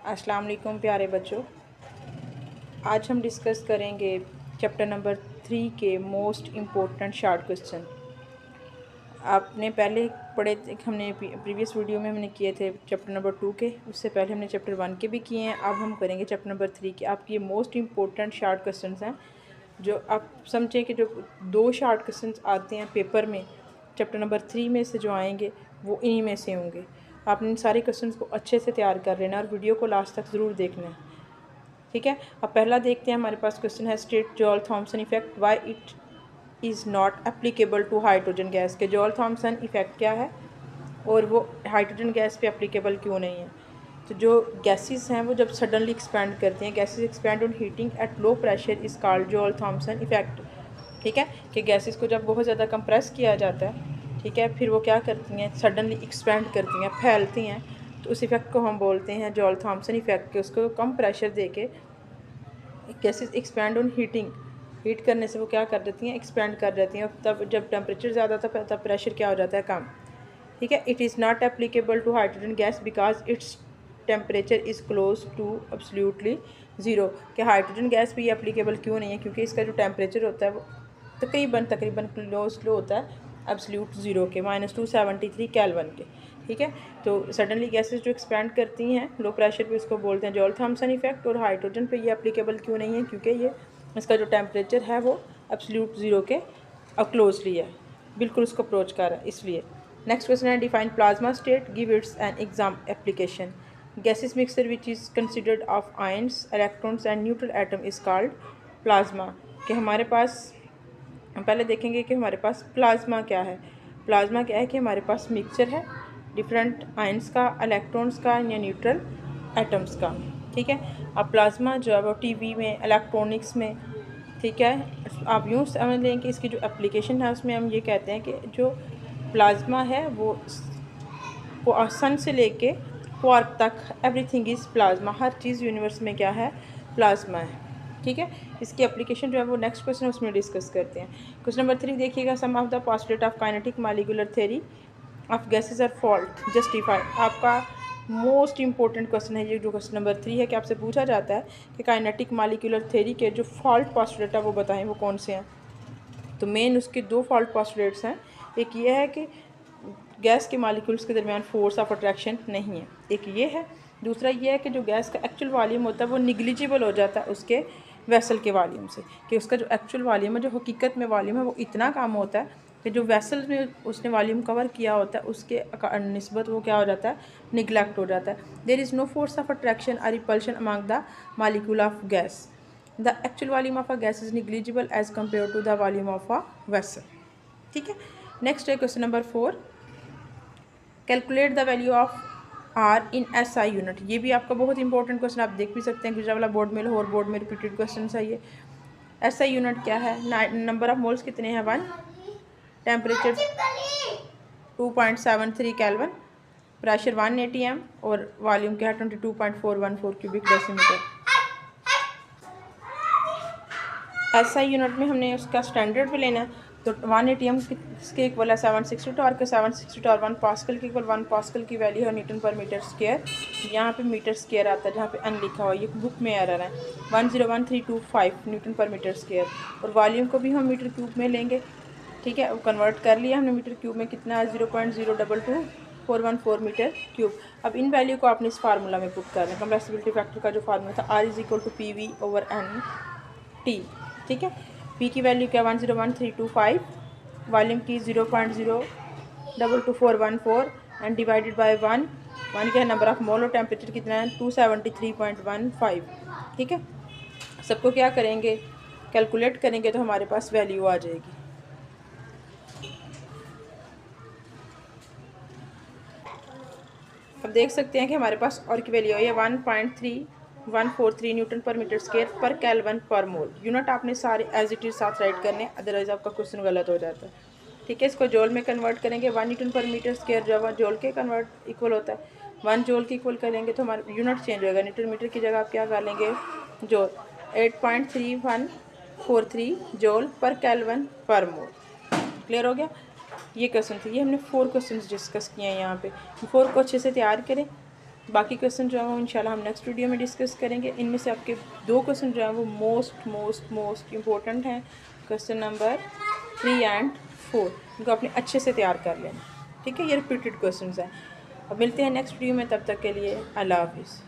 अस्सलाम वालेकुम प्यारे बच्चों। आज हम डिस्कस करेंगे चैप्टर नंबर 3 के मोस्ट इम्पोर्टेंट शॉर्ट क्वेश्चन। आपने पहले पढ़े थे, हमने प्रीवियस वीडियो में हमने किए थे चैप्टर नंबर 2 के, उससे पहले हमने चैप्टर 1 के भी किए हैं। अब हम करेंगे चैप्टर नंबर 3 के। आपके ये मोस्ट इम्पोर्टेंट शॉर्ट क्वेश्चन हैं जो आप समझें कि जो 2 शॉर्ट क्वेश्चन आते हैं पेपर में चैप्टर नंबर 3 में से जो आएंगे वो इन्हीं में से होंगे। आपने इन सारे क्वेश्चन को अच्छे से तैयार कर लेना और वीडियो को लास्ट तक ज़रूर देखना है, ठीक है। अब पहला देखते हैं, हमारे पास क्वेश्चन है state Joule Thomson effect why it is not applicable to hydrogen gas के जॉल थॉमसन इफेक्ट क्या है और वो हाइड्रोजन गैस पे एप्लीकेबल क्यों नहीं है। तो जो गैसेस हैं वो जब सडनली एक्सपैंड करती हैं, gases expand on heating at low pressure is called Joule Thomson effect, ठीक है। कि गैसेस को जब बहुत ज़्यादा कंप्रेस किया जाता है, ठीक है, फिर वो क्या करती हैं, सडनली एक्सपैंड करती हैं, फैलती हैं, तो उस इफ़ेक्ट को हम बोलते हैं जॉल थॉमसन इफेक्ट के। उसको कम प्रेशर दे के gases expand on heating, heat करने से वो क्या कर देती हैं, एक्सपैंड कर देती हैं। तब जब टेम्परेचर ज़्यादा था तब प्रेशर क्या हो जाता है, कम, ठीक है। It is not applicable to hydrogen gas because its temperature is close to absolutely zero. कि हाइड्रोजन गैस भी एप्लीकेबल क्यों नहीं है, क्योंकि इसका जो टेम्परेचर होता है वो तकरीबन क्लोज होता है एब्सोल्यूट ज़ीरो के, -273 केल्विन के, ठीक है। तो सडनली गैसेस जो एक्सपैंड करती हैं लो प्रेशर पे, उसको बोलते हैं जॉल थॉमसन इफेक्ट। और हाइड्रोजन पे ये एप्लीकेबल क्यों नहीं है, क्योंकि ये इसका जो टेम्परेचर है वो एब्सोल्यूट ज़ीरो के क्लोजली है, बिल्कुल उसको अप्रोच कर रहा है, इसलिए। नेक्स्ट क्वेश्चन है define plasma state, give it's an exam application. Gases mixture which is considered of ions electrons and neutral atom is called plasma. कि हमारे पास हम पहले देखेंगे कि हमारे पास प्लाज्मा क्या है। प्लाज्मा क्या है कि हमारे पास मिक्सचर है डिफरेंट आयंस का, इलेक्ट्रॉन्स का या न्यूट्रल एटम्स का, ठीक है। अब प्लाज्मा जो है वो टीवी में, इलेक्ट्रॉनिक्स में, ठीक है, आप यूँ समझ लें कि इसकी जो एप्लीकेशन है उसमें हम ये कहते हैं कि जो प्लाज्मा है वो सन से लेके क्वार्क तक everything is plasma, her cheese universe में क्या है, प्लाज्मा है, ठीक है। इसकी एप्लीकेशन जो है वो नेक्स्ट क्वेश्चन है उसमें डिस्कस करते हैं। क्वेश्चन नंबर 3 देखिएगा, some of the postulate of kinetic molecular theory of gases are fault justified. आपका मोस्ट इंपॉर्टेंट क्वेश्चन है ये जो क्वेश्चन नंबर 3 है, कि आपसे पूछा जाता है कि काइनेटिक मॉलिक्यूलर थ्योरी के जो फॉल्ट पोस्टुलेट है वो बताएं वो कौन से हैं। तो मेन उसके 2 फॉल्ट पोस्टुलेट्स हैं। एक ये है कि गैस के मॉलिक्यूल्स के दरमियान फोर्स ऑफ अट्रैक्शन नहीं है, एक ये है। दूसरा ये है कि जो गैस का एक्चुअल वॉल्यूम होता है वो निगलिजिबल हो जाता है उसके वेसल के वॉल्यूम से, कि उसका जो एक्चुअल वॉल्यूम है, जो हकीकत में वॉल्यूम है, वो इतना कम होता है कि जो वेसल में उसने वॉल्यूम कवर किया होता है उसके निस्बत वो क्या हो जाता है, निगलेक्ट हो जाता है। There is no force of attraction और repulsion among the molecule of gas, the actual volume of a gas is negligible as compare to the volume of a vessel, ठीक है। नेक्स्ट है question number 4, calculate the value of R in S I unit. ये भी आपका बहुत important question, आप देख भी सकते हैं, गुजरावाला बोर्ड में, लाहौर बोर्ड में रिपीटेड क्वेश्चन है ये। एस आई यूनिट क्या है, नंबर ऑफ मोल्स कितने हैं 1, टेम्परेचर 2.73 केल्विन, प्रेशर 1 atm और वॉल्यूम क्या है 22.414 cubic decimetre. S I unit में हमने उसका स्टैंडर्ड पे लेना है, तो 1 atm के इक्वल है 760 टॉर्क के, 760 टॉर्क 1 पास्कल के इक्वल, 1 पास्कल की वैल्यू है न्यूटन पर मीटर स्क्वायर। यहाँ पे मीटर स्क्वायर आता है, जहाँ पे अन लिखा हुआ है, ये बुक में एरर है, 101325 न्यूटन पर मीटर स्क्वायर। और वॉल्यूम को भी हम मीटर क्यूब में लेंगे, ठीक है, वो कन्वर्ट कर लिया हमने मीटर क्यूब में, कितना है 0.022414 मीटर क्यूब। अब इन वैल्यू को आपने इस फार्मूला में पुट करना है। कंप्रेसिबिलिटी फैक्टर का जो फार्मूला था R is equal to PV/N/T, ठीक है। पी की वैल्यू क्या 101325, वॉल्यूम की 0.022414 एंड डिवाइडेड बाय 1 क्या नंबर ऑफ मोल, और टेम्परेचर कितना है 273.15, ठीक है। सबको क्या करेंगे, कैलकुलेट करेंगे तो हमारे पास वैल्यू आ जाएगी। अब देख सकते हैं कि हमारे पास और की वैल्यू है 1.3143 न्यूटन पर मीटर स्क्वायर पर केल्विन पर मोल। यूनिट आपने सारे एज इट इज साथ राइट करने, अदरवाइज आपका क्वेश्चन गलत हो जाता है, ठीक है। इसको जोल में कन्वर्ट करेंगे, 1 न्यूटन पर मीटर स्क्वायर जो है जोल के कन्वर्ट इक्वल होता है, 1 जोल के इक्वल करेंगे तो हमारा यूनिट चेंज होगा, न्यूटन मीटर की जगह आप क्या कर लेंगे जोल, 8.3143 जोल पर केल्विन पर मोल। क्लियर हो गया, ये क्वेश्चन थे। ये हमने 4 क्वेश्चन डिस्कस किए हैं यहाँ पे। 4 को अच्छे से तैयार करें, बाकी क्वेश्चन जो है वो इंशाल्लाह हम नेक्स्ट वीडियो में डिस्कस करेंगे। इनमें से आपके 2 क्वेश्चन जो हैं वो मोस्ट इम्पोर्टेंट हैं, क्वेश्चन नंबर 3 एंड 4। इनको आपने अच्छे से तैयार कर लेना, ठीक है। ये रिपीटेड क्वेश्चन हैं। अब मिलते हैं नेक्स्ट वीडियो में, तब तक के लिए अल्लाह हाफिज़।